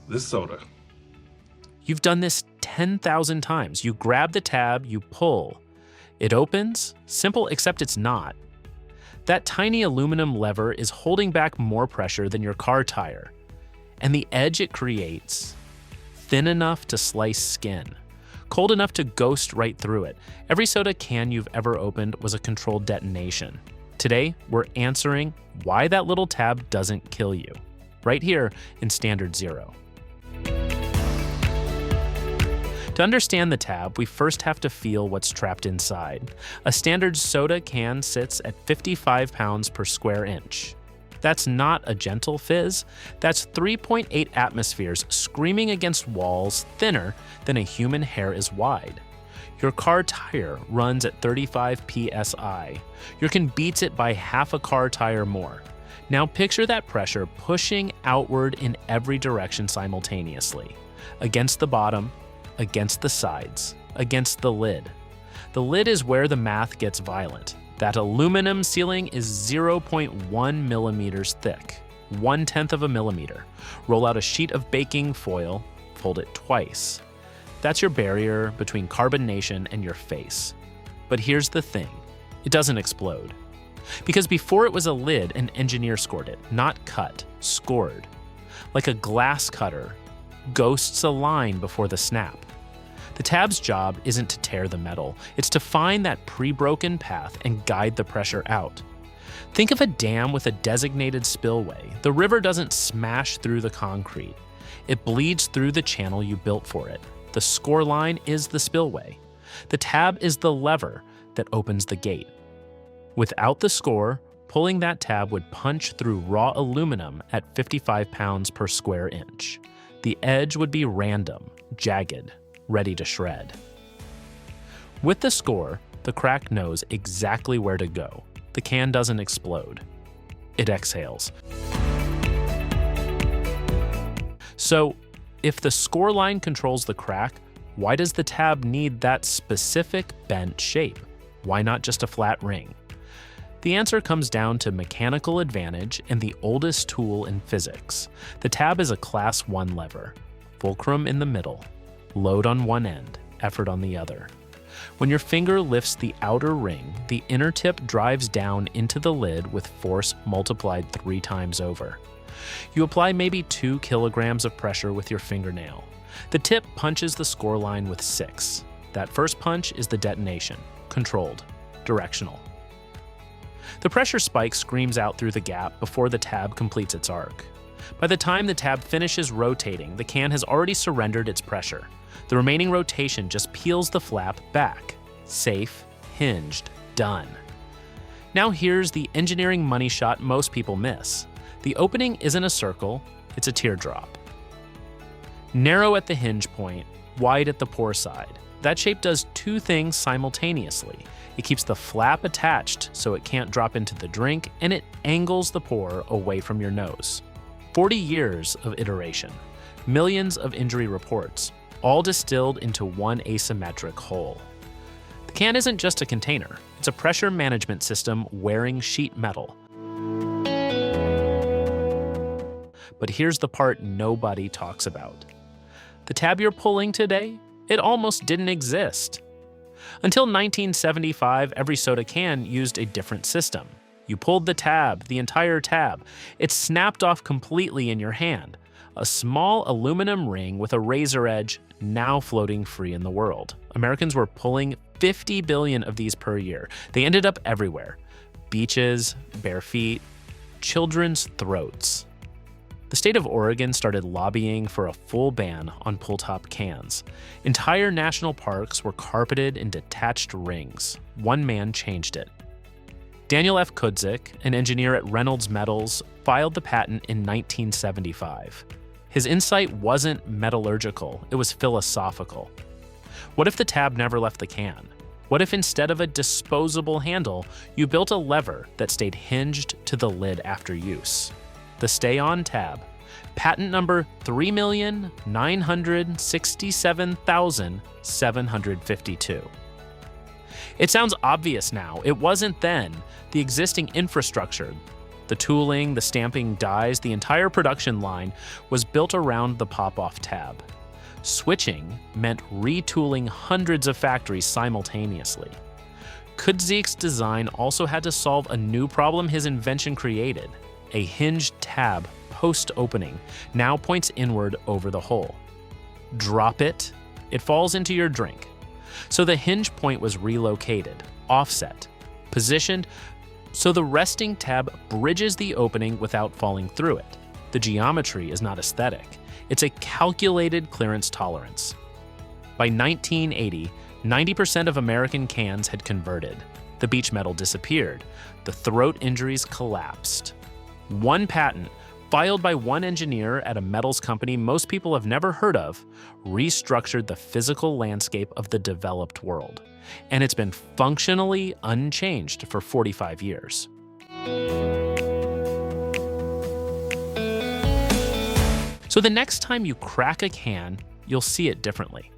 this soda. You've done this 10,000 times. You grab the tab, you pull. It opens, simple except it's not. That tiny aluminum lever is holding back more pressure than your car tire. And the edge it creates, thin enough to slice skin, cold enough to ghost right through it. Every soda can you've ever opened was a controlled detonation. Today, we're answering why that little tab doesn't kill you, right here in Standard Zero. To understand the tab, we first have to feel what's trapped inside. A standard soda can sits at 55 pounds per square inch. That's not a gentle fizz. That's 3.8 atmospheres screaming against walls thinner than a human hair is wide. Your car tire runs at 35 psi. Your can beats it by half a car tire more. Now picture that pressure pushing outward in every direction simultaneously. Against the bottom, against the sides, against the lid. The lid is where the math gets violent. That aluminum sealing is 0.1 millimeters thick, 1/10 of a millimeter. Roll out a sheet of baking foil, fold it twice. That's your barrier between carbonation and your face. But here's the thing, it doesn't explode. Because before it was a lid, an engineer scored it, not cut, scored. Like a glass cutter, ghosts a line before the snap. The tab's job isn't to tear the metal, it's to find that pre-broken path and guide the pressure out. Think of a dam with a designated spillway. The river doesn't smash through the concrete. It bleeds through the channel you built for it. The score line is the spillway. The tab is the lever that opens the gate. Without the score, pulling that tab would punch through raw aluminum at 55 pounds per square inch. The edge would be random, jagged, ready to shred. With the score, the crack knows exactly where to go. The can doesn't explode. It exhales. So, if the score line controls the crack, why does the tab need that specific bent shape? Why not just a flat ring? The answer comes down to mechanical advantage and the oldest tool in physics. The tab is a Class 1 lever, fulcrum in the middle, load on one end, effort on the other. When your finger lifts the outer ring, the inner tip drives down into the lid with force multiplied 3 times over. You apply maybe 2 kilograms of pressure with your fingernail. The tip punches the score line with 6. That first punch is the detonation, controlled, directional. The pressure spike screams out through the gap before the tab completes its arc. By the time the tab finishes rotating, the can has already surrendered its pressure. The remaining rotation just peels the flap back. Safe, hinged, done. Now here's the engineering money shot most people miss. The opening isn't a circle, it's a teardrop. Narrow at the hinge point, wide at the pour side. That shape does 2 things simultaneously. It keeps the flap attached so it can't drop into the drink, and it angles the pour away from your nose. 40 years of iteration, millions of injury reports, all distilled into one asymmetric whole. The can isn't just a container, it's a pressure management system wearing sheet metal. But here's the part nobody talks about. The tab you're pulling today, it almost didn't exist. Until 1975, every soda can used a different system. You pulled the tab, the entire tab. It snapped off completely in your hand. A small aluminum ring with a razor edge, now floating free in the world. Americans were pulling 50 billion of these per year. They ended up everywhere. Beaches, bare feet, children's throats. The state of Oregon started lobbying for a full ban on pull-top cans. Entire national parks were carpeted in detached rings. One man changed it. Daniel F. Kudzik, an engineer at Reynolds Metals, filed the patent in 1975. His insight wasn't metallurgical, it was philosophical. What if the tab never left the can? What if instead of a disposable handle, you built a lever that stayed hinged to the lid after use? The Stay-On tab, patent number 3,967,752. It sounds obvious now. It wasn't then. The existing infrastructure, The tooling, the stamping dies, the entire production line was built around the pop-off tab. Switching meant retooling hundreds of factories simultaneously. Kudzyk's design also had to solve a new problem his invention created. A hinged tab post-opening now points inward over the hole. Drop it, it falls into your drink. So the hinge point was relocated, offset, positioned so the resting tab bridges the opening without falling through it. The geometry is not aesthetic. It's a calculated clearance tolerance. By 1980, 90% of American cans had converted. The beech metal disappeared. The throat injuries collapsed. One patent, filed by one engineer at a metals company most people have never heard of, restructured the physical landscape of the developed world. And it's been functionally unchanged for 45 years. So the next time you crack a can, you'll see it differently.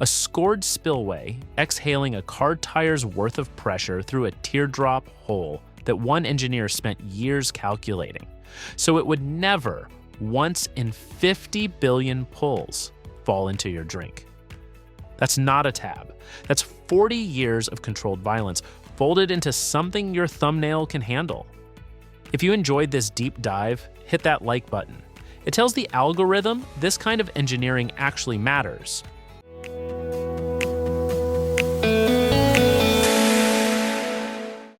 A scored spillway exhaling a car tire's worth of pressure through a teardrop hole that one engineer spent years calculating. So it would never, once in 50 billion pulls, fall into your drink. That's not a tab. That's 40 years of controlled violence folded into something your thumbnail can handle. If you enjoyed this deep dive, hit that like button. It tells the algorithm this kind of engineering actually matters.